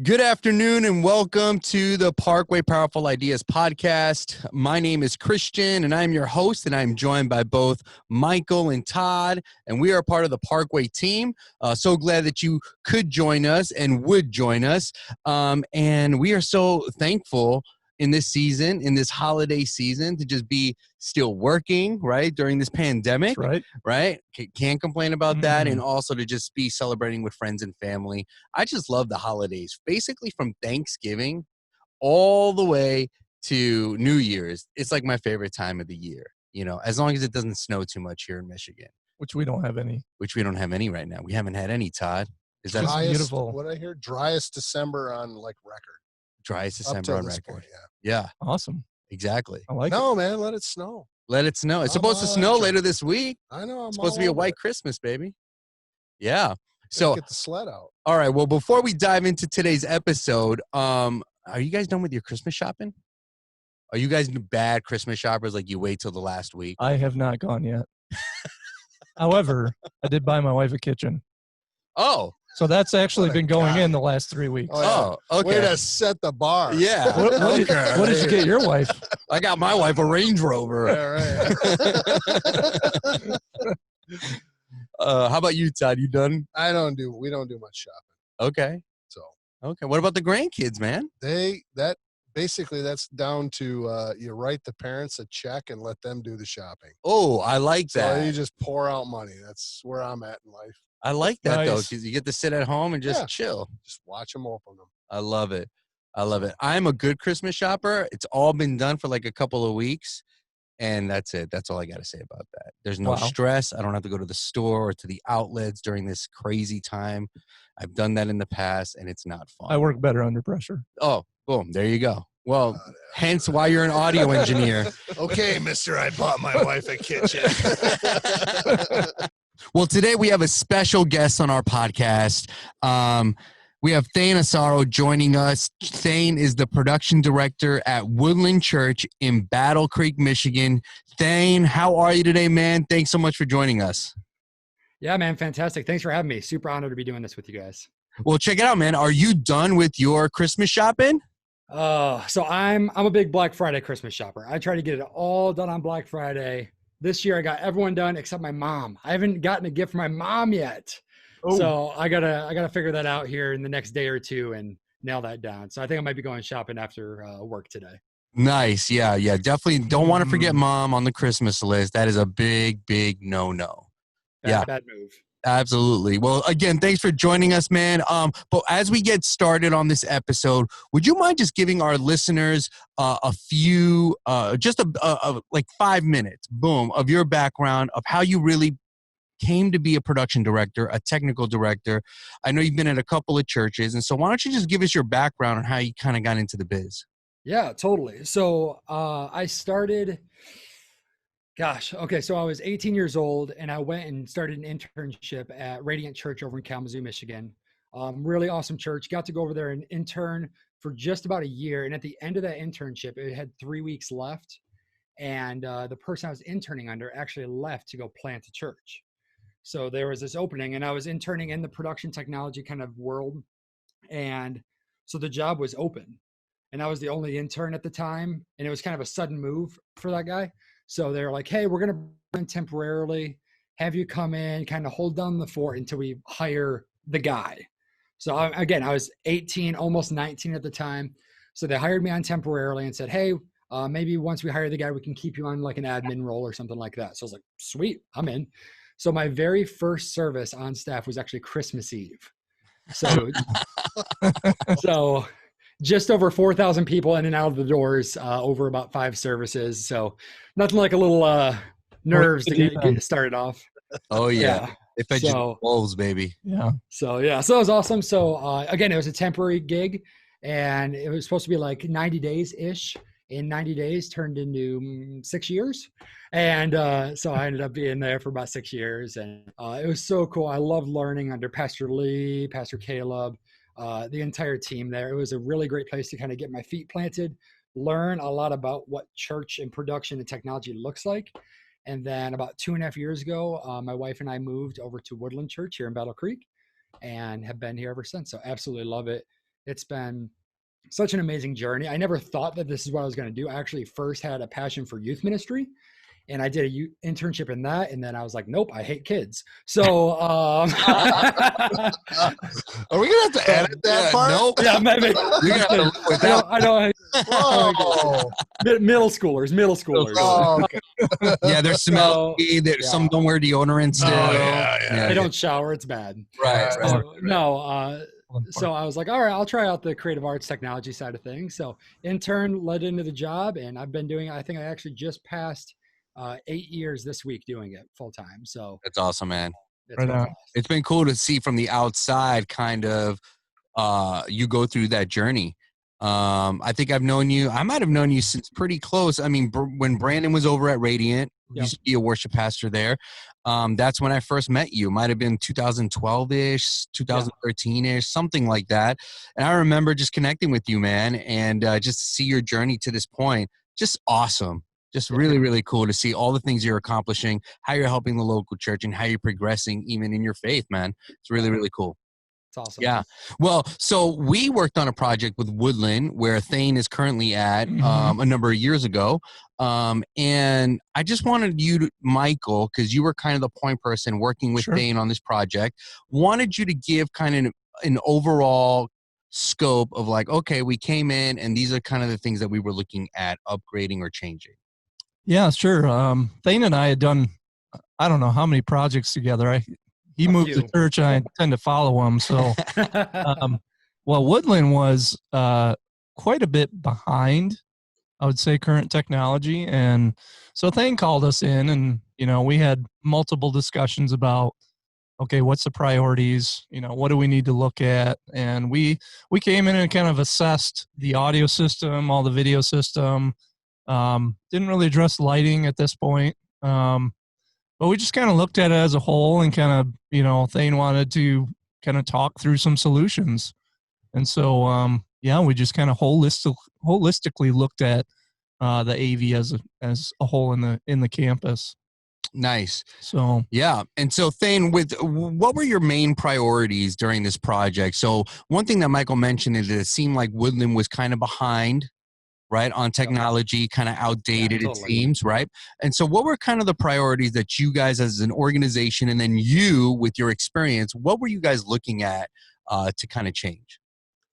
Good afternoon and welcome to the Parkway Powerful Ideas podcast. My name is Christian and I'm your host, and I'm joined by both Michael and Todd, and we are part of the Parkway team. So glad that you could join us and would join us. And we are so thankful in this season, in this holiday season, to just be still working, right, during this pandemic. That's right? Can't complain about that. And also to just be celebrating with friends and family. I just love the holidays, basically from Thanksgiving all the way to New Year's. It's like my favorite time of the year, as long as it doesn't snow too much here in Michigan. Which we don't have any. Which we don't have any right now. We haven't had any, Todd. Is that beautiful? What I hear, driest December on record. Driest December on record. Point, yeah. Awesome. Exactly. I like it. Man, let it snow. Let it snow. It's supposed to snow later this week. I know. It's supposed to be a white Christmas, baby. Yeah. So get the sled out. All right. Well, before we dive into today's episode, are you guys done with your Christmas shopping? Are you guys bad Christmas shoppers? Like you wait till the last week? I have not gone yet. However, I did buy my wife a kitchen. Oh. So that's actually been going in the last 3 weeks. Oh, okay. Way to set the bar. Yeah. What did you get your wife? I got my wife a Range Rover. All right. How about you, Todd? You done? We don't do much shopping. Okay. Okay. What about the grandkids, man? That's down to you write the parents a check and let them do the shopping. Oh, I like that. So you just pour out money. That's where I'm at in life. I like that, though, because you get to sit at home and just chill. Just watch them open them. I love it. I'm a good Christmas shopper. It's all been done for like a couple of weeks, and that's it. That's all I got to say about that. There's no stress. I don't have to go to the store or to the outlets during this crazy time. I've done that in the past, and it's not fun. I work better under pressure. Oh, boom. There you go. Well, hence why you're an audio engineer. Okay, mister, I bought my wife a kitchen. Well, today we have a special guest on our podcast. We have Thayne Asaro joining us. Thayne is the production director at Woodland Church in Battle Creek, Michigan. Thayne, how are you today, man? Thanks so much for joining us. Yeah, man. Fantastic. Thanks for having me. Super honored to be doing this with you guys. Well, check it out, man. Are you done with your Christmas shopping? So I'm a big Black Friday Christmas shopper. I try to get it all done on Black Friday. This year I got everyone done except my mom. I haven't gotten a gift for my mom yet. Oh. So I gotta figure that out here in the next day or two and nail that down. So I think I might be going shopping after work today. Nice. Yeah. Definitely don't want to forget mom on the Christmas list. That is a big no. Bad move. Absolutely. Well, again, thanks for joining us, man. But as we get started on this episode, would you mind just giving our listeners a few, like 5 minutes, boom, of your background, of how you really came to be a production director, a technical director? I know you've been at a couple of churches, and so why don't you just give us your background on how you kind of got into the biz? Yeah, totally. So I started... So I was 18 years old and I went and started an internship at Radiant Church over in Kalamazoo, Michigan. Really awesome church. Got to go over there and intern for just about a year. And at the end of that internship, it had 3 weeks left. And the person I was interning under actually left to go plant a church. So there was this opening and I was interning in the production technology kind of world. And so the job was open. And I was the only intern at the time. And it was kind of a sudden move for that guy. So they're like, hey, we're going to bring temporarily, have you come in, kind of hold down the fort until we hire the guy. So I was 18, almost 19 at the time. So they hired me on temporarily and said, hey, maybe once we hire the guy, we can keep you on like an admin role or something like that. So I was like, sweet, I'm in. So my very first service on staff was actually Christmas Eve. So just over 4,000 people in and out of the doors over about 5 services. So nothing like a little nerves to get started off. Oh, yeah. They fed you wolves, baby. Yeah. So it was awesome. So again, it was a temporary gig and it was supposed to be like 90 days-ish. In 90 days turned into 6 years. And so I ended up being there for about 6 years. And it was so cool. I loved learning under Pastor Lee, Pastor Caleb, the entire team there. It was a really great place to kind of get my feet planted, learn a lot about what church and production and technology looks like. And then about 2.5 years ago, my wife and I moved over to Woodland Church here in Battle Creek and have been here ever since. So absolutely love it. It's been such an amazing journey. I never thought that this is what I was going to do. I actually first had a passion for youth ministry, and I did a internship in that. And then I was like, nope, I hate kids. So, Are we gonna have to edit that part? Nope. yeah, maybe. I don't. Whoa. Middle schoolers. Oh, okay. Yeah, there's smelly. Some don't wear deodorant still. They don't shower. It's bad. Right. So, no. So I was like, all right, I'll try out the creative arts technology side of things. So intern led into the job, and I've been doing, I think I actually just passed 8 years this week doing it full time. So That's awesome, man. it's Been cool to see from the outside kind of you go through that journey. I think I might have known you since pretty close. I mean, when Brandon was over at Radiant, used to be a worship pastor there. That's when I first met you. Might have been 2012-ish, 2013-ish, something like that. And I remember just connecting with you, man, and just to see your journey to this point. Just awesome. Just really, really cool to see all the things you're accomplishing, how you're helping the local church, and how you're progressing even in your faith, man. It's really, really cool. It's awesome. Yeah. Well, so we worked on a project with Woodland where Thayne is currently at a number of years ago. And I just wanted you to, Michael, because you were kind of the point person working with Thayne on this project, wanted you to give kind of an overall scope of like, okay, we came in and these are kind of the things that we were looking at upgrading or changing. Yeah, sure. Thayne and I had done, I don't know how many projects together. He moved to church and I tend to follow him. So, well, Woodland was quite a bit behind, I would say, current technology. And so Thayne called us in and, we had multiple discussions about, okay, what's the priorities? What do we need to look at? And we came in and kind of assessed the audio system, all the video system. Didn't really address lighting at this point. But we just kind of looked at it as a whole and kind of, Thayne wanted to kind of talk through some solutions. And so, we just kind of holistically looked at the AV as a whole in the campus. Nice. So, yeah. And so Thayne, what were your main priorities during this project? So one thing that Michael mentioned is that it seemed like Woodland was kind of behind, right, on technology, kind of outdated, it seems, right? And so what were kind of the priorities that you guys as an organization, and then you with your experience, what were you guys looking at to kind of change?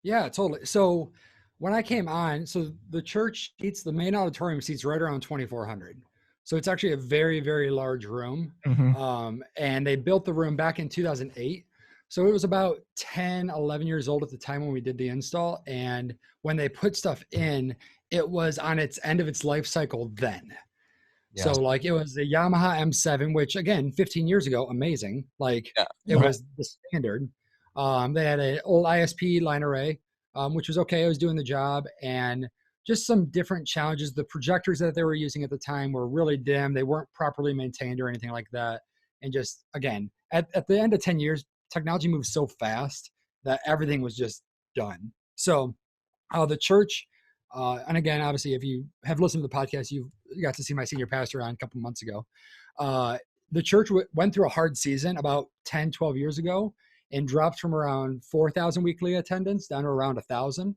Yeah, totally. So when I came on, so the church seats, the main auditorium seats right around 2,400. So it's actually a very, very large room. And they built the room back in 2008. So it was about 10, 11 years old at the time when we did the install. And when they put stuff in, it was on its end of its life cycle then. So like it was the Yamaha M7, which again, 15 years ago, amazing. Like it was the standard. They had an old ISP line array, which was okay. It was doing the job, and just some different challenges. The projectors that they were using at the time were really dim. They weren't properly maintained or anything like that. And just, again, at the end of 10 years, technology moves so fast that everything was just done. So the church, and again, obviously, if you have listened to the podcast, you got to see my senior pastor on a couple months ago. The church went through a hard season about 10, 12 years ago and dropped from around 4,000 weekly attendance down to around 1,000.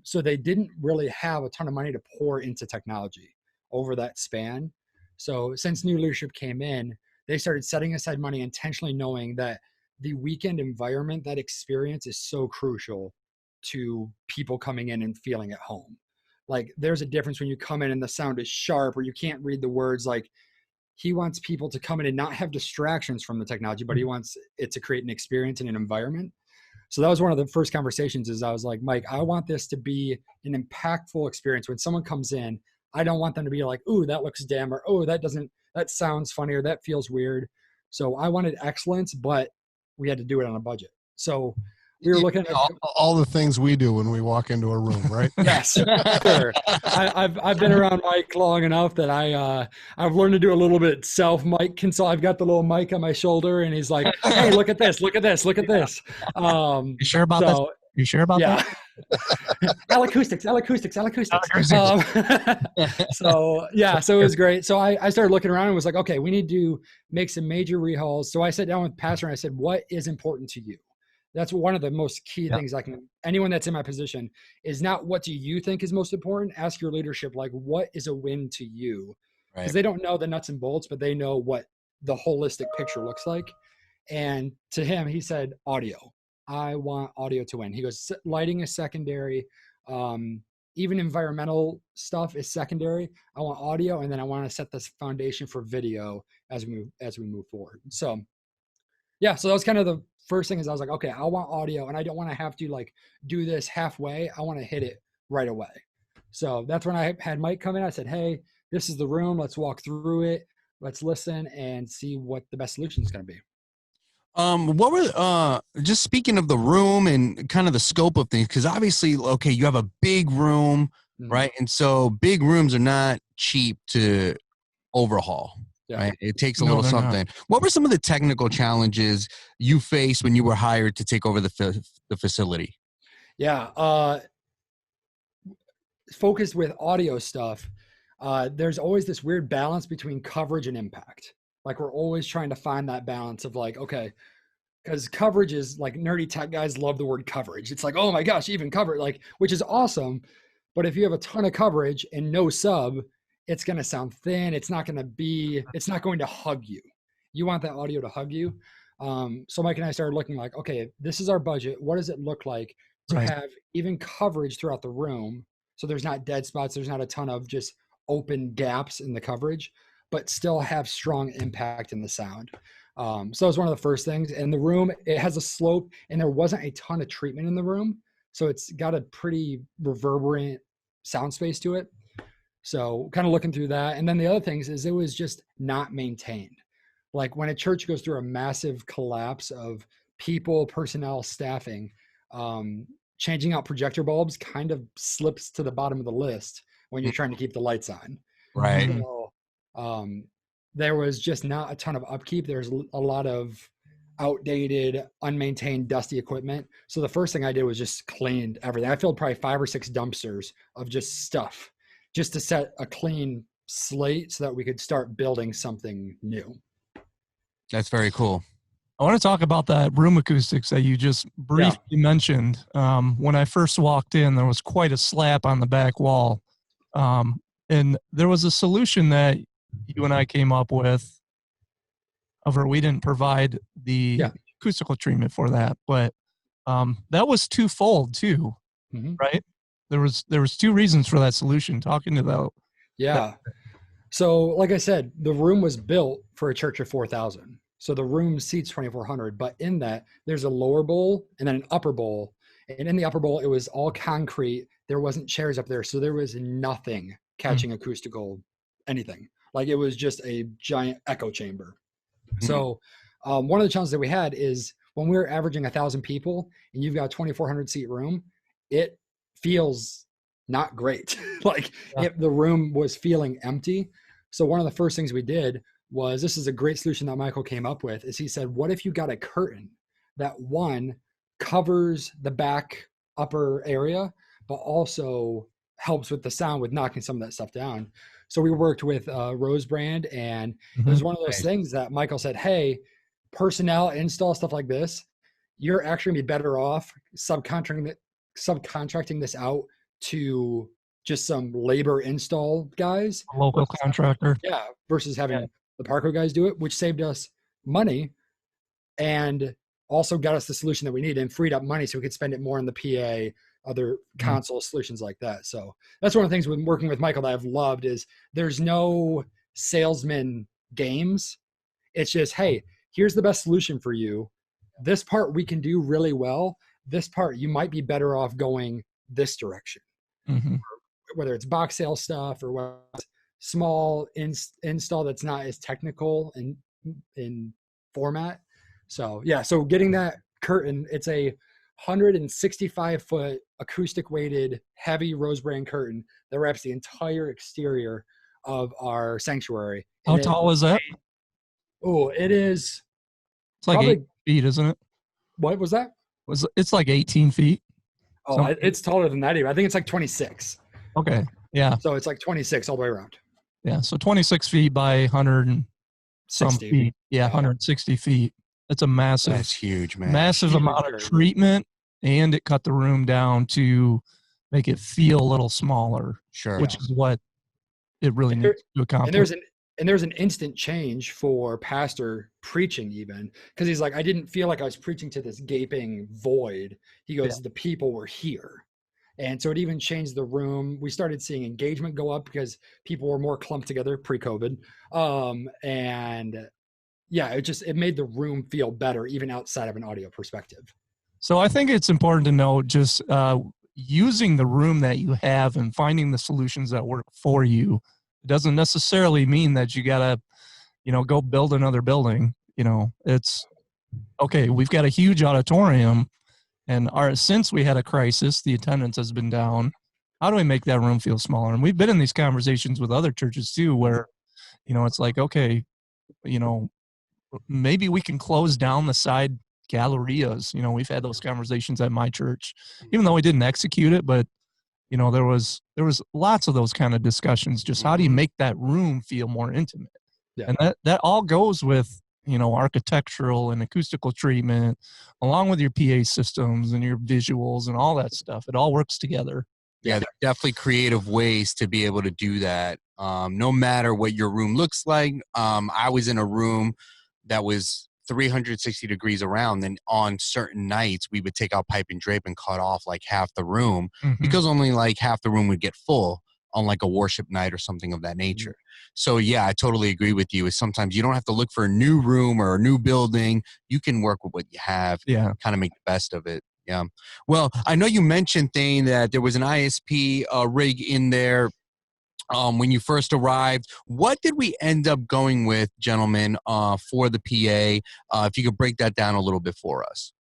So they didn't really have a ton of money to pour into technology over that span. So since new leadership came in, they started setting aside money intentionally, knowing that the weekend environment, that experience is so crucial to people coming in and feeling at home. Like there's a difference when you come in and the sound is sharp or you can't read the words. Like he wants people to come in and not have distractions from the technology, but he wants it to create an experience and an environment. So that was one of the first conversations is I was like, Mike, I want this to be an impactful experience. When someone comes in, I don't want them to be like, ooh, that looks dim, or, oh, that sounds funny, or that feels weird. So I wanted excellence, but we had to do it on a budget. So we were looking at all the things we do when we walk into a room, right? Yes, sure. I've been around Mike long enough that I've learned to do a little bit self-mic consult. I've got the little mic on my shoulder, and he's like, "Hey, look at this! Look at this! Look at this!" You sure about that? You sure about that? Acoustics. So it was great. So I started looking around and was like, okay, we need to make some major rehauls. So I sat down with Pastor and I said, what is important to you? That's one of the most key things anyone that's in my position is not what do you think is most important? Ask your leadership, like, what is a win to you? Because they don't know the nuts and bolts, but they know what the holistic picture looks like. And to him, he said, audio. I want audio to win. He goes, lighting is secondary. Even environmental stuff is secondary. I want audio, and then I want to set this foundation for video as we move forward. So yeah, so that was kind of the first thing is I was like, okay, I want audio, and I don't want to have to like do this halfway. I want to hit it right away. So that's when I had Mike come in. I said, hey, this is the room. Let's walk through it. Let's listen and see what the best solution is going to be. What were just speaking of the room and kind of the scope of things, because obviously, okay, you have a big room, right? And so big rooms are not cheap to overhaul. Yeah. Right. It takes a little something. Not. What were some of the technical challenges you faced when you were hired to take over the facility? Yeah. Focused with audio stuff. There's always this weird balance between coverage and impact. Like we're always trying to find that balance of like, okay, because coverage is like nerdy tech guys love the word coverage. It's like, oh my gosh, even cover, like, which is awesome. But if you have a ton of coverage and no sub, it's going to sound thin. It's not going to hug you. You want that audio to hug you. So Mike and I started looking like, okay, this is our budget. What does it look like to have even coverage throughout the room? So there's not dead spots. There's not a ton of just open gaps in the coverage, but still have strong impact in the sound. So it's one of the first things. And the room, it has a slope, and there wasn't a ton of treatment in the room. So it's got a pretty reverberant sound space to it. So kind of looking through that. And then the other things is it was just not maintained. Like when a church goes through a massive collapse of people, personnel, staffing, changing out projector bulbs kind of slips to the bottom of the list when you're trying to keep the lights on. Right. So, there was just not a ton of upkeep. There's a lot of outdated, unmaintained, dusty equipment. So the first thing I did was just cleaned everything. I filled probably 5 or 6 dumpsters of just stuff just to set a clean slate so that we could start building something new. That's very cool. I want to talk about that room acoustics that you just briefly mentioned. When I first walked in, there was quite a slap on the back wall. And there was a solution that you and I came up with. However, we didn't provide the acoustical treatment for that, but that was twofold too, right? There was 2 reasons for that solution. Talking to that. Yeah. So like I said, the room was built for a church of 4,000. So the room seats 2,400, but in that there's a lower bowl and then an upper bowl. And in the upper bowl, it was all concrete. There wasn't chairs up there. So there was nothing catching acoustical anything. Like it was just a giant echo chamber. So one of the challenges that we had is when we were averaging 1,000 people and you've got a 2,400 seat room, it feels not great. Like the room was feeling empty. So one of the first things we did was, this is a great solution that Michael came up with, is he said, what if you got a curtain that one covers the back upper area, but also helps with the sound with knocking some of that stuff down. So we worked with Rose Brand, and it was one of those things that Michael said, hey, personnel, install, stuff like this, you're actually gonna be better off subcontracting this out to just some labor install guys. A local contractor. Yeah, versus having the Parkway guys do it, which saved us money and also got us the solution that we needed and freed up money so we could spend it more on the PA, other console solutions like that. So that's one of the things when working with Michael that I've loved is there's no salesman games. It's just, hey, here's the best solution for you. This part we can do really well. This part you might be better off going this direction. Whether it's box sale stuff or what, small install that's not as technical in format. So yeah, so getting that curtain, it's a 165-foot acoustic weighted heavy Rose Brand curtain that wraps the entire exterior of our sanctuary. How tall is that? Oh, it is. It's like 8 feet, isn't it? What was that? It's like 18 feet. Oh, it's taller than that even. I think it's like 26. Okay. Yeah. So it's like 26 all the way around. Yeah. So 26 feet by 100 and some feet. Yeah, 160 feet. It's a massive, That's huge, man. massive Huge, amount of very. treatment, and it cut the room down to make it feel a little smaller, Sure. which is what it really And needs to and accomplish. there's an instant change for pastor preaching, even because he's like, I didn't feel like I was preaching to this gaping void. He goes, the people were here. And so it even changed the room. We started seeing engagement go up because people were more clumped together pre-COVID. And yeah, it made the room feel better, even outside of an audio perspective. So I think it's important to note just using the room that you have and finding the solutions that work for you. It doesn't necessarily mean that you gotta, go build another building. It's okay. We've got a huge auditorium, and since we had a crisis, the attendance has been down. How do we make that room feel smaller? And we've been in these conversations with other churches too, where it's like, okay, maybe we can close down the side gallerias. We've had those conversations at my church, even though we didn't execute it, but there was lots of those kind of discussions. Just how do you make that room feel more intimate? Yeah. And that all goes with architectural and acoustical treatment, along with your PA systems and your visuals and all that stuff. It all works together. Yeah, there are definitely creative ways to be able to do that. No matter what your room looks like. I was in a room that was 360 degrees around, and on certain nights we would take out pipe and drape and cut off like half the room because only like half the room would get full on like a worship night or something of that nature. So yeah, I totally agree with you. Is sometimes you don't have to look for a new room or a new building. You can work with what you have, kind of make the best of it. Yeah. Well, I know you mentioned, Thayne, that there was an ISP rig in there when you first arrived. What did we end up going with, gentlemen, for the PA? If you could break that down a little bit for us.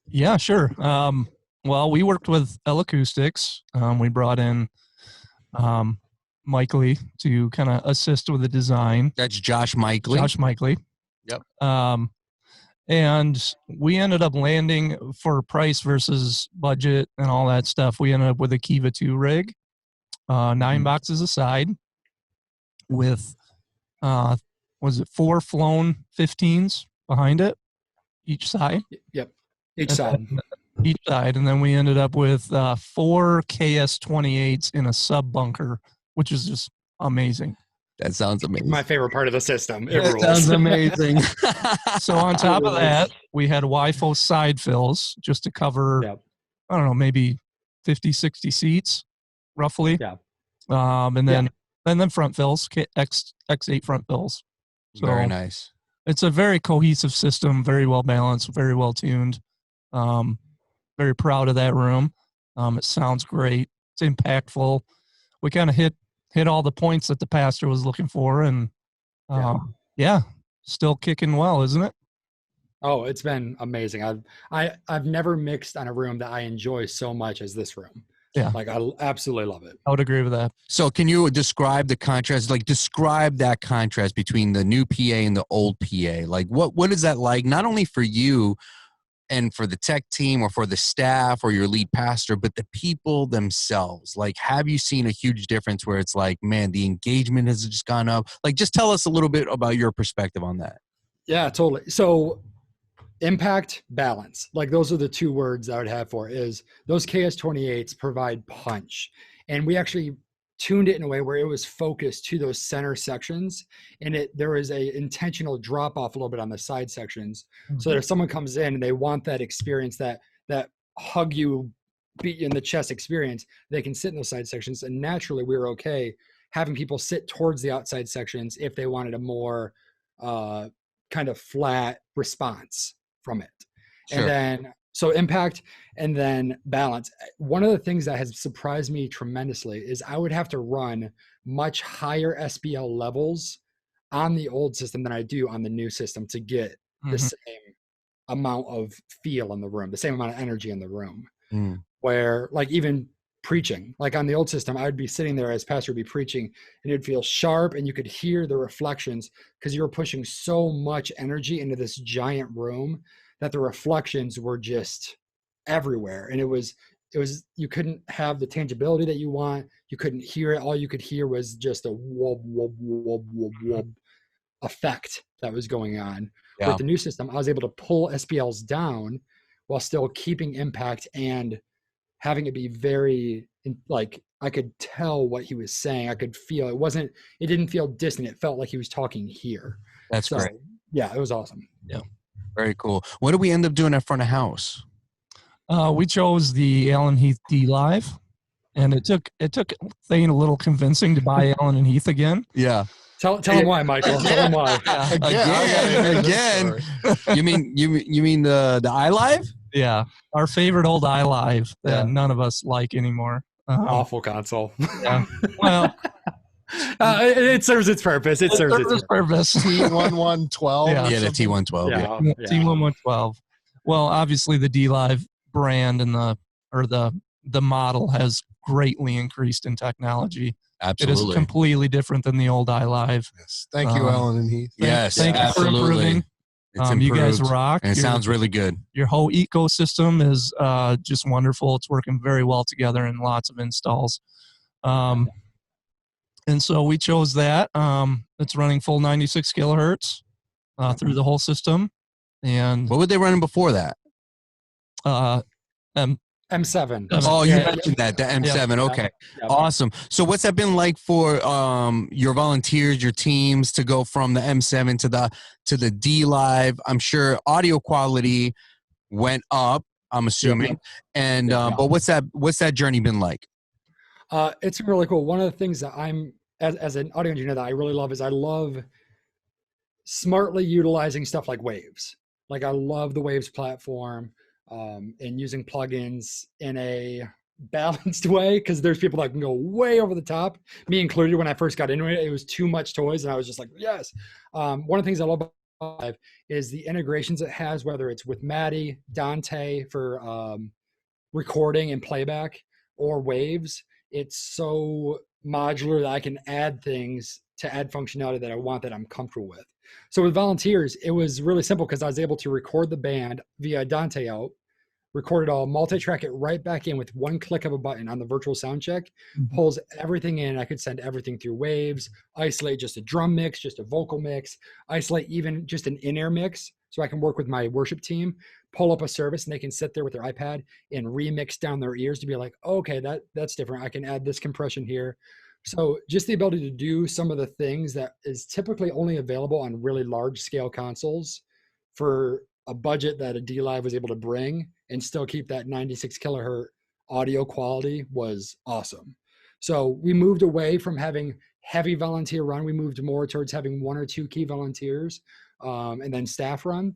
Yeah, sure. Well, we worked with L Acoustics. We brought in Mikely to kind of assist with the design. That's Josh Mikely. Josh Mikely. Yep. And we ended up landing for price versus budget and all that stuff. We ended up with a Kiva 2 rig, 9 boxes aside with, was it 4 flown 15s behind it, each side? Yep. Each side. And then we ended up with 4 KS-28s in a sub bunker, which is just amazing. That sounds amazing. My favorite part of the system. It sounds amazing. So on top of that, we had WIFO side fills just to cover, I don't know, maybe 50, 60 seats, roughly. Yeah. And then front fills, X8 front fills. So very nice. It's a very cohesive system, very well balanced, very well tuned. Very proud of that room. It sounds great. It's impactful. We kind of hit all the points that the pastor was looking for, and still kicking well, isn't it? Oh, it's been amazing. I've never mixed on a room that I enjoy so much as this room. Yeah. Like I absolutely love it. I would agree with that. So can you describe the contrast, describe that contrast between the new PA and the old PA? Like what is that like, not only for you and for the tech team or for the staff or your lead pastor, but the people themselves? Like, have you seen a huge difference where it's like, man, the engagement has just gone up? Like, just tell us a little bit about your perspective on that. Yeah, totally. So impact, balance. Like those are the 2 words I would have for it. Is those KS-28s provide punch. And we actually tuned it in a way where it was focused to those center sections, and there was a intentional drop off a little bit on the side sections, so that if someone comes in and they want that experience, that hug you, beat you in the chest experience, they can sit in those side sections. And naturally we were okay having people sit towards the outside sections if they wanted a more kind of flat response from it. Sure. And then so impact and then balance. One of the things that has surprised me tremendously is I would have to run much higher SPL levels on the old system than I do on the new system to get the same amount of feel in the room, the same amount of energy in the room. Where like even preaching, like on the old system, I would be sitting there as pastor would be preaching and it'd feel sharp and you could hear the reflections because you were pushing so much energy into this giant room that the reflections were just everywhere. And it was, you couldn't have the tangibility that you want. You couldn't hear it. All you could hear was just a whoop, whoop, whoop, whoop, whoop effect that was going on. Yeah. With the new system, I was able to pull SPLs down while still keeping impact and having it be very like I could tell what he was saying. I could feel it didn't feel distant. It felt like he was talking here. That's great. Yeah, it was awesome. Yeah. Very cool. What did we end up doing at front of house? We chose the Allen Heath D Live, and it took Thayne a little convincing to buy Allen and Heath again. Yeah. Tell him why, Michael. Tell him why. Again. You mean the iLive? Yeah, our favorite old iLive that none of us like anymore. Awful console. Yeah. Well, it serves its purpose. It serves its purpose. T1112. Yeah, the T112. Yeah. T1112. Well, obviously the D Live brand and the model has greatly increased in technology. Absolutely. It is completely different than the old iLive. Yes. Thank you, Allen and Heath. Yes, thank you for improving. It's You guys rock. And it sounds really good. Your whole ecosystem is just wonderful. It's working very well together in lots of installs. And so we chose that. It's running full 96 kilohertz through the whole system. And what were they running before that? M7. Oh, you mentioned that, the M7. Okay. Awesome. So what's that been like for your volunteers, your teams to go from the M7 to the D Live? I'm sure audio quality went up, I'm assuming. And but what's that journey been like? It's really cool. One of the things that I'm as an audio engineer that I really love is I love smartly utilizing stuff like Waves. Like I love the Waves platform. And using plugins in a balanced way, because there's people that can go way over the top, me included. When I first got into it, it was too much toys, and I was just like, yes. One of the things I love about Live is the integrations it has, whether it's with Maddie, Dante for recording and playback, or Waves. It's so modular that I can add things to add functionality that I want, that I'm comfortable with. So with volunteers, it was really simple because I was able to record the band via Dante out, record it all, multi-track it right back in with one click of a button on the virtual sound check, pulls everything in. I could send everything through Waves, isolate just a drum mix, just a vocal mix, isolate even just an in-air mix so I can work with my worship team, pull up a service, and they can sit there with their iPad and remix down their ears to be like, oh, okay, that's different. I can add this compression here. So just the ability to do some of the things that is typically only available on really large scale consoles for a budget that a D Live was able to bring and still keep that 96 kilohertz audio quality was awesome. So we moved away from having heavy volunteer run. We moved more towards having 1 or 2 key volunteers and then staff run.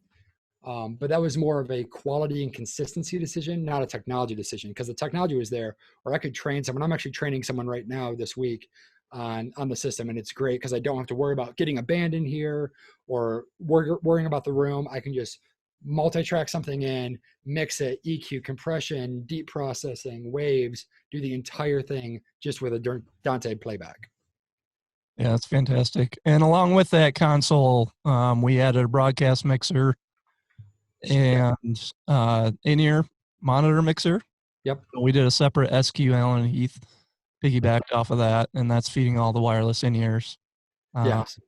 But that was more of a quality and consistency decision, not a technology decision, because the technology was there, or I could train someone. I'm actually training someone right now this week on the system, and it's great because I don't have to worry about getting a band in here or worrying about the room. I can just multi-track something in, mix it, EQ, compression, deep processing, waves, do the entire thing just with a Dante playback. Yeah, it's fantastic. And along with that console, we added a broadcast mixer and in-ear monitor mixer. Yep. We did a separate SQ Allen Heath piggybacked off of that, and that's feeding all the wireless in-ears. Yes.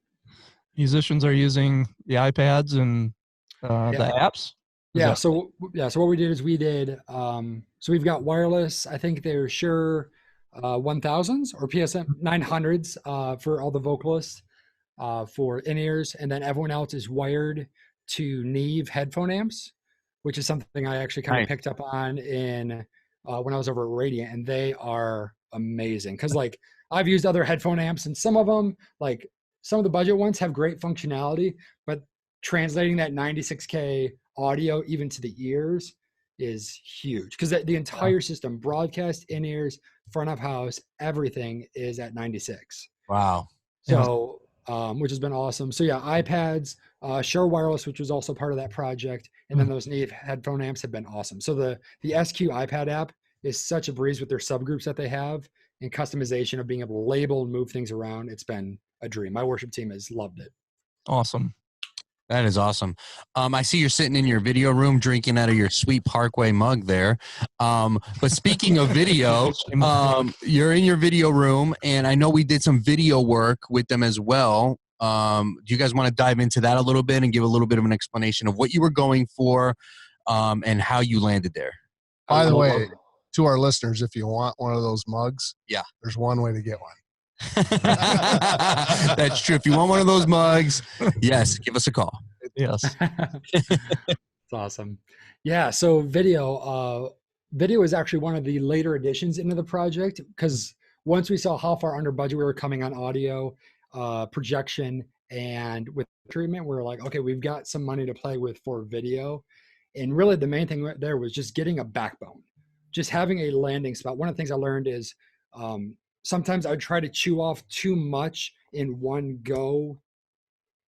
Musicians are using the iPads and the apps. So what we did is so we've got wireless. I think they're Shure 1000s or PSM 900s for all the vocalists for in-ears, and then everyone else is wired to Neve headphone amps, which is something I actually kind of picked up on in when I was over at Radiant, and they are amazing because like I've used other headphone amps, and some of them, like some of the budget ones, have great functionality, but translating that 96K audio even to the ears is huge because the entire system, broadcast, in-ears, front of house, everything is at 96. Wow. So which has been awesome. So yeah, iPads, Shure Wireless, which was also part of that project, and then those Neve headphone amps have been awesome. So the SQ iPad app is such a breeze with their subgroups that they have and customization of being able to label and move things around. It's been a dream. My worship team has loved it. Awesome. That is awesome. I see you're sitting in your video room drinking out of your sweet Parkway mug there. But speaking of video, you're in your video room, and I know we did some video work with them as well. Do you guys want to dive into that a little bit and give a little bit of an explanation of what you were going for and how you landed there? By the way, to our listeners, if you want one of those mugs, yeah, there's one way to get one. That's true. If you want one of those mugs, yes, give us a call. Yes. It's awesome. Yeah. So video is actually one of the later additions into the project, because once we saw how far under budget we were coming on audio, projection, and with treatment, we were like, okay, we've got some money to play with for video. And really the main thing there was just getting a backbone, just having a landing spot. One of the things I learned is sometimes I'd try to chew off too much in one go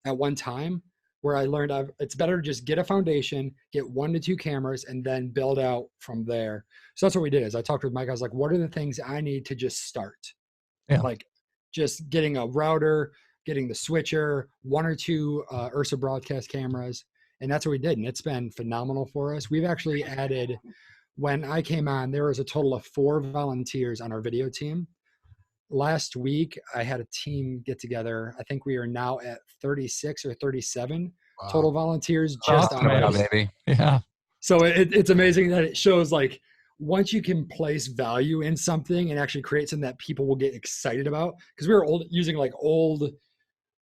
at one time, where I learned it's better to just get a foundation, get 1 to 2 cameras, and then build out from there. So that's what we did. Is I talked with Mike, I was like, what are the things I need to just start? Yeah. Like just getting a router, getting the switcher, 1 or 2 Ursa broadcast cameras. And that's what we did. And it's been phenomenal for us. We've actually added, when I came on, there was a total of 4 volunteers on our video team. Last week, I had a team get together. I think we are now at 36 or 37 total volunteers just on Awesome, this. baby. Yeah. So it's amazing that it shows, like, once you can place value in something and actually create something that people will get excited about. Because we were using old,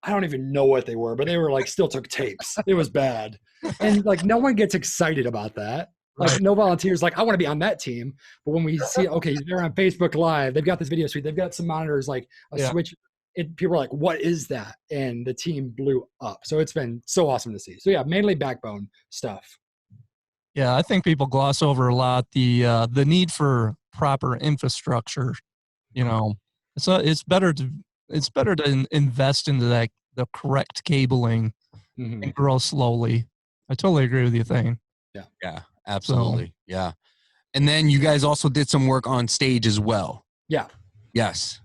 I don't even know what they were, but they were like still took tapes. It was bad. And like no one gets excited about that. Like no volunteers like, I want to be on that team. But when we see, okay, they're on Facebook Live, they've got this video suite, they've got some monitors, like a switch. People are like, what is that? And the team blew up. So it's been so awesome to see. So yeah, mainly backbone stuff. Yeah, I think people gloss over a lot the need for proper infrastructure. You know, so it's better to invest into the correct cabling and grow slowly. I totally agree with you, Thayne. Yeah, absolutely. So, yeah. And then you guys also did some work on stage as well. Yeah. Yes.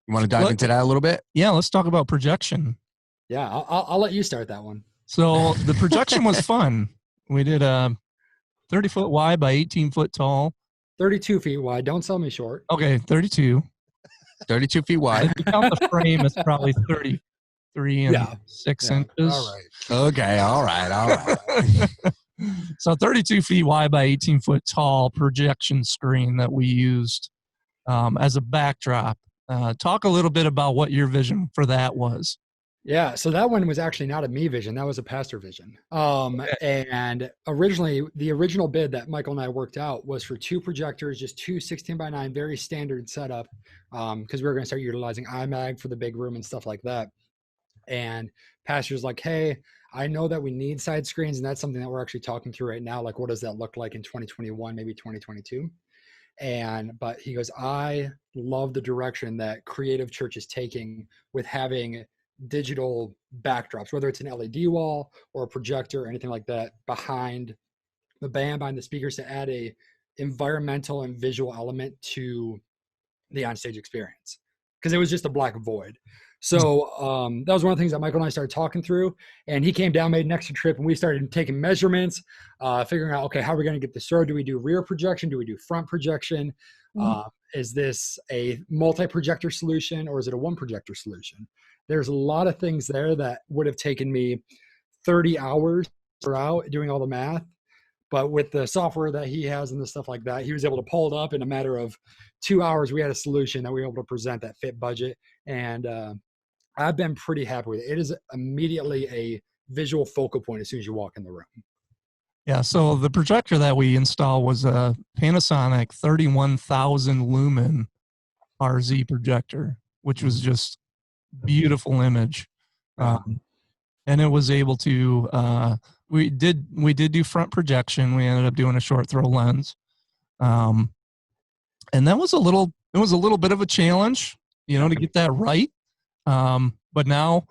You want to dive into that a little bit? Yeah, let's talk about projection. Yeah, I'll let you start that one. So the projection was fun. We did a 30-foot wide by 18-foot tall. 32 feet wide. Don't sell me short. Okay, 32. 32 feet wide. If you count the frame, it's probably 33 and 6 inches. All right. Okay, all right. So 32 feet wide by 18-foot tall projection screen that we used as a backdrop. Talk a little bit about what your vision for that was. Yeah, so that one was actually not a me vision. That was a pastor vision. And originally, the original bid that Michael and I worked out was for 2 projectors, just 2 16:9, very standard setup, because we were going to start utilizing iMag for the big room and stuff like that. And pastor's like, hey, I know that we need side screens, and that's something that we're actually talking through right now. Like, what does that look like in 2021, maybe 2022? But he goes, I love the direction that Creative Church is taking with having digital backdrops, whether it's an LED wall or a projector or anything like that behind the band, behind the speakers, to add a environmental and visual element to the onstage experience, because it was just a black void. So that was one of the things that Michael and I started talking through, and he came down, made an extra trip, and we started taking measurements, figuring out, okay, how are we going to get this started? Do we do rear projection? Do we do front projection? Is this a multi-projector solution, or is it a 1 projector solution? There's a lot of things there that would have taken me 30 hours out doing all the math. But with the software that he has and the stuff like that, he was able to pull it up in a matter of 2 hours. We had a solution that we were able to present that fit budget. And I've been pretty happy with it. It is immediately a visual focal point as soon as you walk in the room. Yeah, so the projector that we installed was a Panasonic 31,000 lumen RZ projector, which was just beautiful image. And it was able to we did do front projection. We ended up doing a short throw lens. And that was a little bit of a challenge, to get that right. But now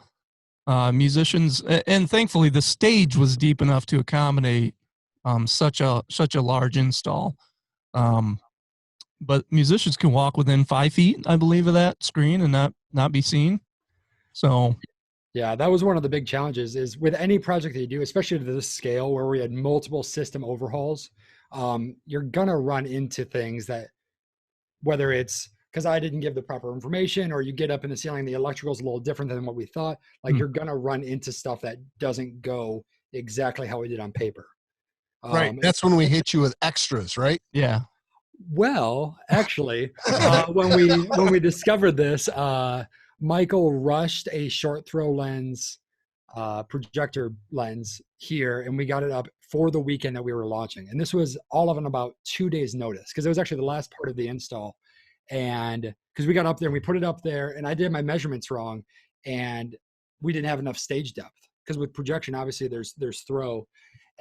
musicians, and thankfully the stage was deep enough to accommodate such a large install. But musicians can walk within 5 feet, I believe, of that screen and not be seen. So, yeah, that was one of the big challenges is with any project that you do, especially to this scale where we had multiple system overhauls, you're going to run into things that, whether it's, because I didn't give the proper information, or you get up in the ceiling, the electrical is a little different than what we thought. Like you're going to run into stuff that doesn't go exactly how we did on paper. Right. That's when we hit you with extras, right? Yeah. Well, actually, when we discovered this, Michael rushed a short throw lens, projector lens here, and we got it up for the weekend that we were launching. And this was all of on about 2 days notice, because it was actually the last part of the install. And because we got up there and we put it up there, and I did my measurements wrong, and we didn't have enough stage depth, because with projection, obviously there's throw,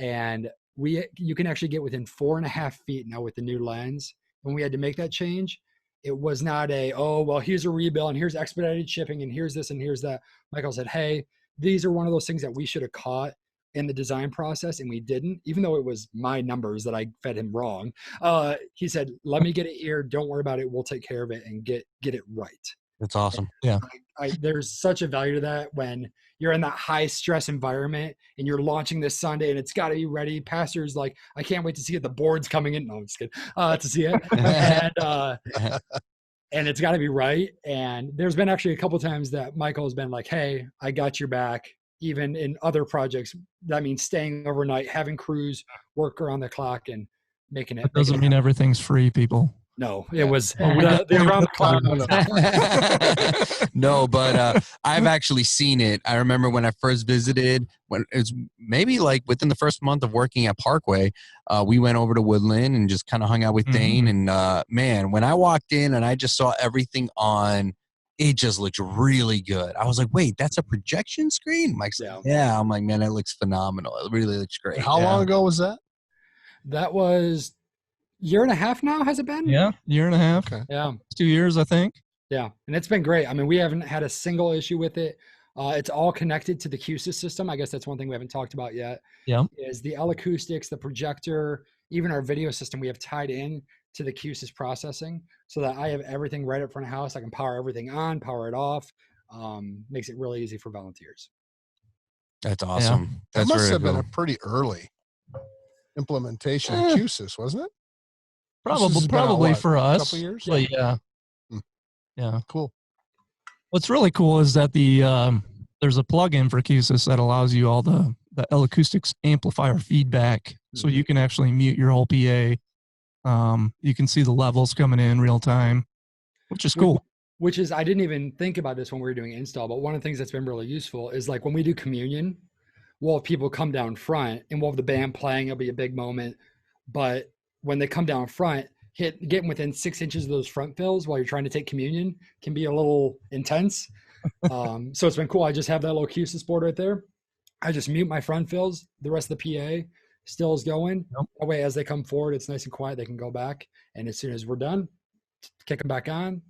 and you can actually get within 4.5 feet now with the new lens. When we had to make that change, it was not here's a rebill and here's expedited shipping and here's this and here's that. Michael said, hey, these are one of those things that we should have caught in the design process, and we didn't, even though it was my numbers that I fed him wrong. He said, let me get it here. Don't worry about it. We'll take care of it and get it right. That's awesome. Yeah. There's such a value to that when you're in that high stress environment and you're launching this Sunday and it's got to be ready. Pastor's like, I can't wait to see it. The board's coming in. No, I'm just kidding. To see it. And it's got to be right. And there's been actually a couple of times that Michael has been like, hey, I got your back. Even in other projects, that means staying overnight, having crews work around the clock and making it. That doesn't mean everything's free, people. No, it was the around the clock. No, but I've actually seen it. I remember when I first visited, when it was maybe like within the first month of working at Parkway, we went over to Woodland and just kind of hung out with Thayne. And man, when I walked in and I just saw everything on, it just looked really good. I was like, wait, that's a projection screen? Mike's like, yeah. I'm like, man, it looks phenomenal. It really looks great. How long ago was that? That was 1.5 years now, has it been? Yeah, 1.5 years. Okay. Yeah. 2 years, I think. Yeah, and it's been great. I mean, we haven't had a single issue with it. It's all connected to the QSys system. I guess that's one thing we haven't talked about yet. Yeah. Is the L acoustics, the projector, even our video system we have tied in to the QSys processing, so that I have everything right up front of house. I can power everything on, power it off. Makes it really easy for volunteers. That's awesome. Yeah. That's that must really have been cool. a pretty early implementation of QSys, wasn't it? Probably for us. A couple years? But yeah. Yeah. Cool. What's really cool is that there's a plugin for QSys that allows you all the L acoustics amplifier feedback, so you can actually mute your whole PA. You can see the levels coming in real time, which is cool. Which is, I didn't even think about this when we were doing install, but one of the things that's been really useful is like when we do communion, we'll have people come down front and we'll have the band playing. It'll be a big moment. But when they come down front, getting within 6 inches of those front fills while you're trying to take communion can be a little intense. So it's been cool. I just have that little QSys board right there. I just mute my front fills. The rest of the PA still is going. That way, as they come forward, it's nice and quiet. They can go back. And as soon as we're done, kick them back on.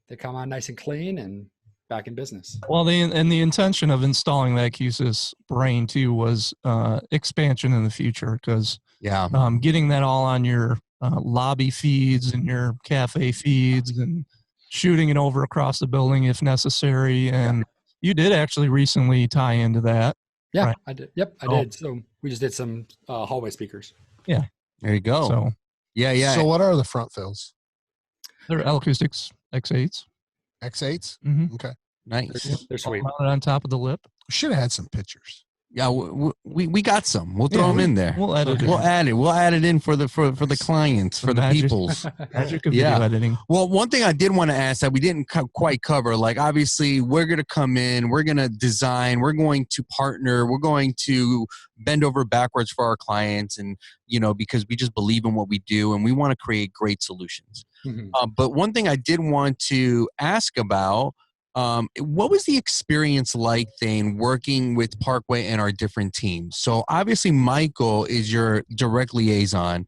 They come on nice and clean and back in business. Well, the intention of installing that QSys brain too was expansion in the future, because getting that all on your lobby feeds and your cafe feeds and shooting it over across the building if necessary. And you did actually recently tie into that. Yeah, right? I did. Yep, I did. So we just did some hallway speakers. Yeah. There you go. So yeah. So what are the front fills? They're L acoustics X8s. X8s? Mm-hmm. Okay. Nice. They're sweet. Mounted on top of the lip. Should have had some pictures. Yeah, we got some. We'll throw them in there. We'll edit it. We'll add it. We'll add it in for the clients, for the magic. peoples. Magic of video editing. Well, one thing I did want to ask that we didn't quite cover, like obviously we're going to come in, we're going to design, we're going to partner, we're going to bend over backwards for our clients, and because we just believe in what we do and we want to create great solutions. Mm-hmm. But one thing I did want to ask about, what was the experience like, Thayne, working with Parkway and our different teams? So obviously Michael is your direct liaison,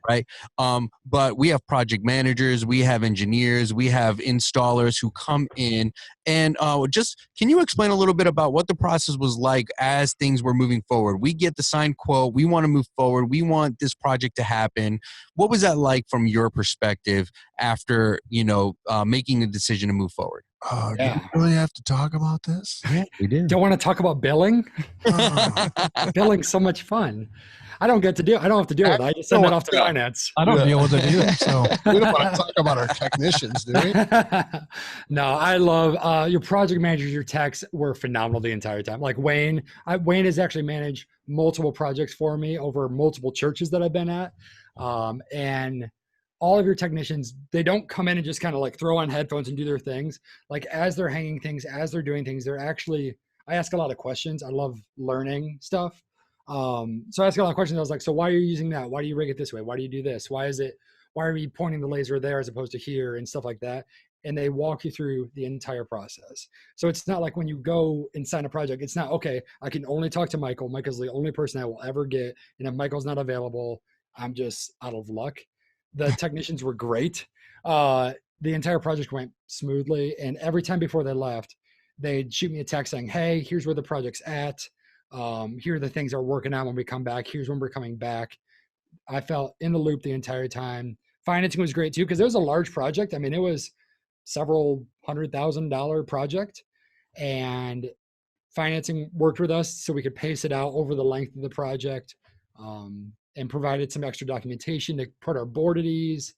right? But we have project managers, we have engineers, we have installers who come in, and just can you explain a little bit about what the process was like as things were moving forward? We get the signed quote, we want to move forward, we want this project to happen. What was that like from your perspective after making the decision to move forward? Oh, do we really have to talk about this? Yeah, we do. Don't want to talk about billing? Billing's so much fun. I don't have to deal with it. I just send that off to finance. I don't deal with it either. So we don't want to talk about our technicians, do we? No, I love your project managers, your techs were phenomenal the entire time. Like Wayne has actually managed multiple projects for me over multiple churches that I've been at. And all of your technicians, they don't come in and just kind of like throw on headphones and do their things. Like as they're hanging things, as they're doing things, I ask a lot of questions. I love learning stuff. So I asked a lot of questions. I was like, so why are you using that? Why do you rig it this way? Why do you do this? Why are we pointing the laser there as opposed to here and stuff like that? And they walk you through the entire process. So it's not like when you go and sign a project, it's not, okay, I can only talk to Michael. Michael's the only person I will ever get. And if Michael's not available, I'm just out of luck. The technicians were great. The entire project went smoothly. And every time before they left, they'd shoot me a text saying, hey, here's where the project's at. Here are the things that are working out when we come back. Here's when we're coming back. I felt in the loop the entire time. Financing was great too, because it was a large project. I mean, it was several $100,000 project, and financing worked with us so we could pace it out over the length of the project, and provided some extra documentation to put our board at ease,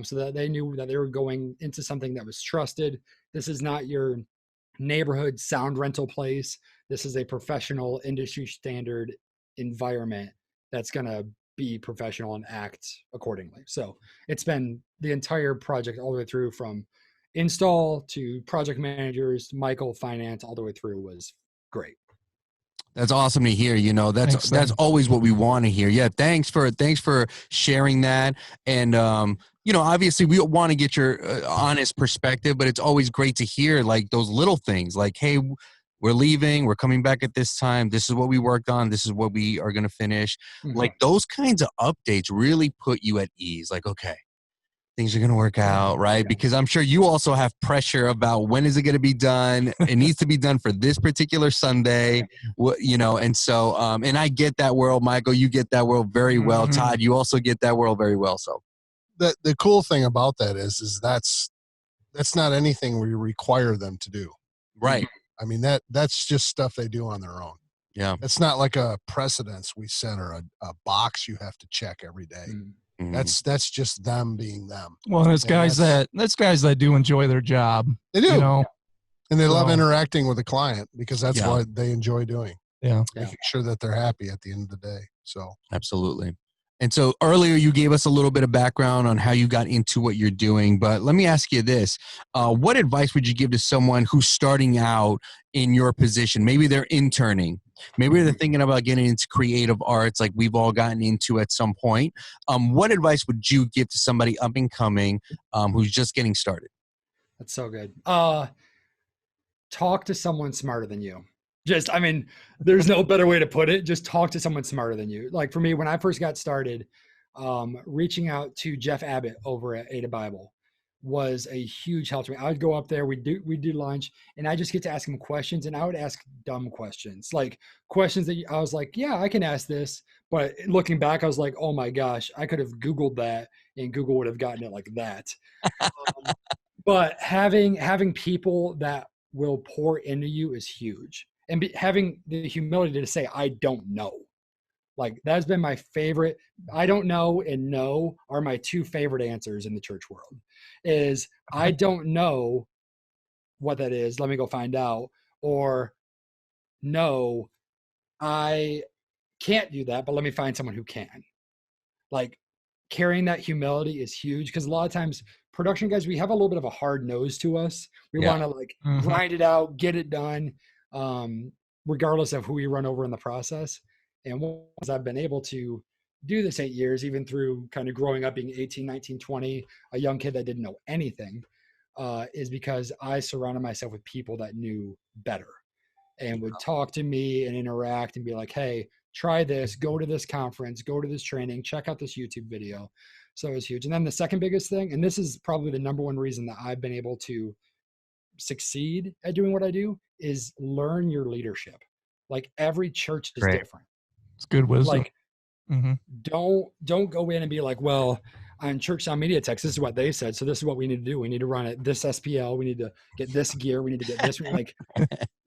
so that they knew that they were going into something that was trusted. This is not your neighborhood sound rental place. This is a professional industry standard environment that's going to be professional and act accordingly. So it's been the entire project all the way through, from install to project managers, Michael, finance, all the way through was great. That's awesome to hear. That's always what we want to hear. Yeah. Thanks for sharing that. And, obviously we want to get your honest perspective, but it's always great to hear like those little things like, hey, we're leaving, we're coming back at this time. This is what we worked on. This is what we are going to finish. Mm-hmm. Like those kinds of updates really put you at ease. Like, okay, things are going to work out, right? Because I'm sure you also have pressure about when is it going to be done? It needs to be done for this particular Sunday, and so, and I get that world, Michael, you get that world very well. Mm-hmm. Todd, you also get that world very well. So the cool thing about that is that's not anything we require them to do. Right. I mean, that's just stuff they do on their own. Yeah. It's not like a precedence we set or a box you have to check every day. Mm-hmm. That's just them being them. Well, and it's guys that do enjoy their job. They do. And they love interacting with the client because that's what they enjoy doing. Yeah. Making sure that they're happy at the end of the day. So absolutely. And so earlier you gave us a little bit of background on how you got into what you're doing, but let me ask you this. What advice would you give to someone who's starting out in your position? Maybe they're interning. Maybe they're thinking about getting into creative arts like we've all gotten into at some point. What advice would you give to somebody up and coming who's just getting started? That's so good. Talk to someone smarter than you. There's no better way to put it. Just talk to someone smarter than you. Like for me, when I first got started, reaching out to Jeff Abbott over at Ada Bible was a huge help to me. I would go up there, we'd do lunch, and I just get to ask him questions, and I would ask dumb questions, like questions that I was like, yeah, I can ask this. But looking back, I was like, oh my gosh, I could have Googled that and Google would have gotten it like that. But having people that will pour into you is huge. And having the humility to say, I don't know. Like that's been my favorite. I don't know and no are my two favorite answers in the church world. Is I don't know what that is. Let me go find out. Or no, I can't do that, but let me find someone who can. Like carrying that humility is huge, because a lot of times production guys, we have a little bit of a hard nose to us. We want to grind it out, get it done. Regardless of who we run over in the process. And once I've been able to do this 8 years, even through kind of growing up being 18, 19, 20, a young kid that didn't know anything, is because I surrounded myself with people that knew better and would talk to me and interact and be like, hey, try this, go to this conference, go to this training, check out this YouTube video. So it was huge. And then the second biggest thing, and this is probably the number one reason that I've been able to succeed at doing what I do, is learn your leadership. Like every church is different. It's good wisdom. Like don't go in and be like, well, on Church Sound Media Techs, this is what they said, so this is what we need to do. We need to run it this SPL. We need to get this gear. We need to get this. Like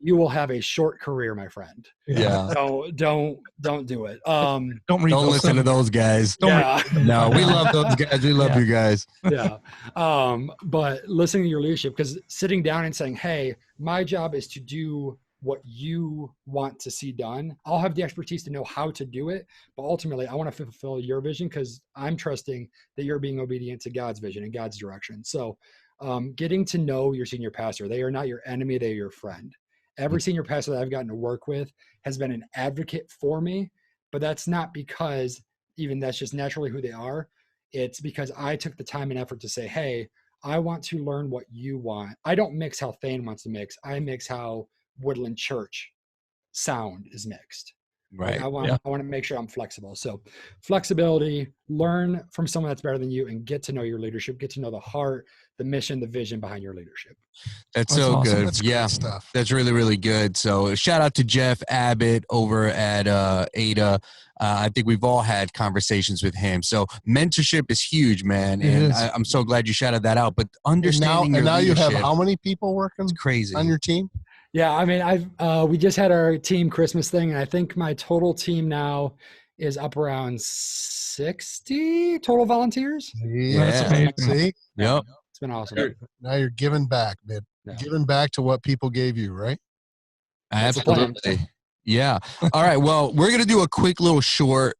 you will have a short career, my friend. Yeah. Don't do it. Don't listen to those guys. No, we love those guys. We love you guys. Yeah. But listening to your leadership, because sitting down and saying, hey, my job is to do what you want to see done. I'll have the expertise to know how to do it, but ultimately I want to fulfill your vision because I'm trusting that you're being obedient to God's vision and God's direction. So getting to know your senior pastor, they are not your enemy, they're your friend. Every senior pastor that I've gotten to work with has been an advocate for me, but that's not because even that's just naturally who they are. It's because I took the time and effort to say, hey, I want to learn what you want. I don't mix how Thayne wants to mix. I mix how Woodland Church sound is mixed. Right. Like I want to make sure I'm flexible. So flexibility, learn from someone that's better than you and get to know your leadership, get to know the heart, the mission, the vision behind your leadership. That's so awesome. good. That's yeah. stuff. That's really, really good. So shout out to Jeff Abbott over at Ada. I think we've all had conversations with him. So mentorship is huge, man. And I'm so glad you shouted that out. But understanding and now you have leadership, how many people working crazy on your team? Yeah, I mean, we just had our team Christmas thing, and I think my total team now is up around 60 total volunteers. Yeah. See? Yep. It's been awesome. Now you're giving back, man. Yeah. Giving back to what people gave you, right? Absolutely. Yeah. All right. Well, we're going to do a quick little short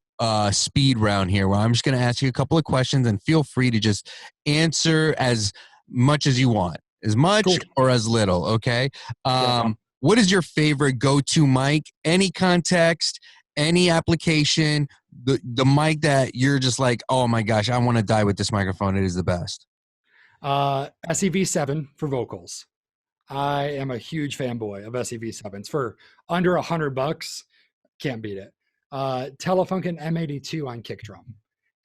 speed round here where I'm just going to ask you a couple of questions and feel free to just answer as much as you want. As much or as little, okay? What is your favorite go-to mic? Any context, any application, the mic that you're just like, oh my gosh, I want to die with this microphone. It is the best. SEV7 for vocals. I am a huge fanboy of SEV7s. For under $100, can't beat it. Telefunken M82 on kick drum.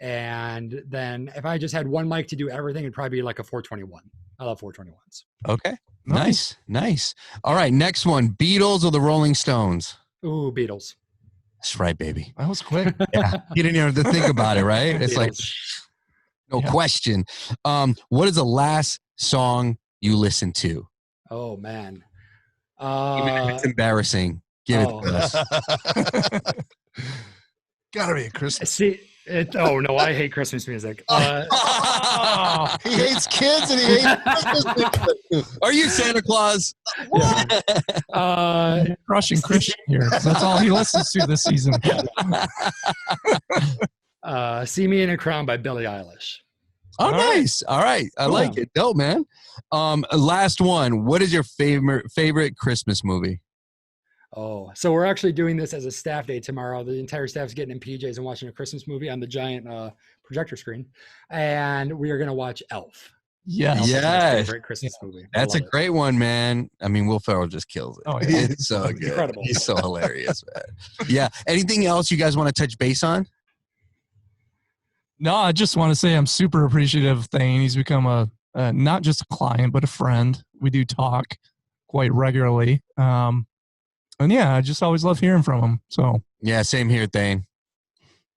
And then if I just had one mic to do everything, it'd probably be like a 421. I love 421s. Okay. Nice. All right. Next one. Beatles or the Rolling Stones? Ooh, Beatles. That's right, baby. That was quick. Yeah. You didn't even have to think about it, right? It's like, no question. What is the last song you listened to? Oh, man. Even if it's embarrassing, give it to us. Gotta be a Christmas. See, oh no, I hate Christmas music. He hates kids and he hates Christmas music. Are you Santa Claus? Crushing Christian here. That's all he listens to this season. See Me in a Crown by Billie Eilish. Oh, nice. All right. I like it. Dope, man. Last one. What is your favorite Christmas movie? Oh, so we're actually doing this as a staff day tomorrow. The entire staff's getting in PJs and watching a Christmas movie on the giant projector screen. And we are going to watch Elf. Yes. Favorite Christmas movie. That's a great one, man. I mean, Will Ferrell just kills it. Oh, yeah. It's so good. Incredible. He's so hilarious, man. Yeah. Anything else you guys want to touch base on? No, I just want to say I'm super appreciative of Thayne. He's become a not just a client, but a friend. We do talk quite regularly. And yeah, I just always love hearing from him. So yeah, same here, Thayne.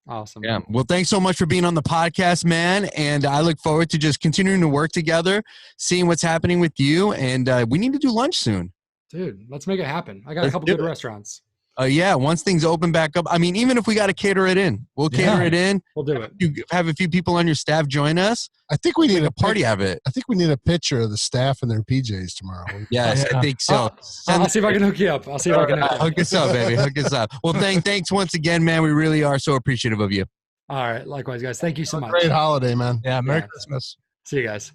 Awesome. Yeah. Well, thanks so much for being on the podcast, man. And I look forward to just continuing to work together, seeing what's happening with you. And we need to do lunch soon. Dude, let's make it happen. I got a couple good restaurants. Yeah, once things open back up. I mean, even if we got to cater it in, we'll cater it in. We'll do it. You have a few people on your staff join us. I think we need a party of it. I think we need a picture of the staff in their PJs tomorrow. Yes, I think so. I'll see if I can hook you up. Hook us up, baby. Hook us up. Well, thanks once again, man. We really are so appreciative of you. All right. Likewise, guys. Thank you so much. Great holiday, man. Yeah. Merry Christmas. See you guys.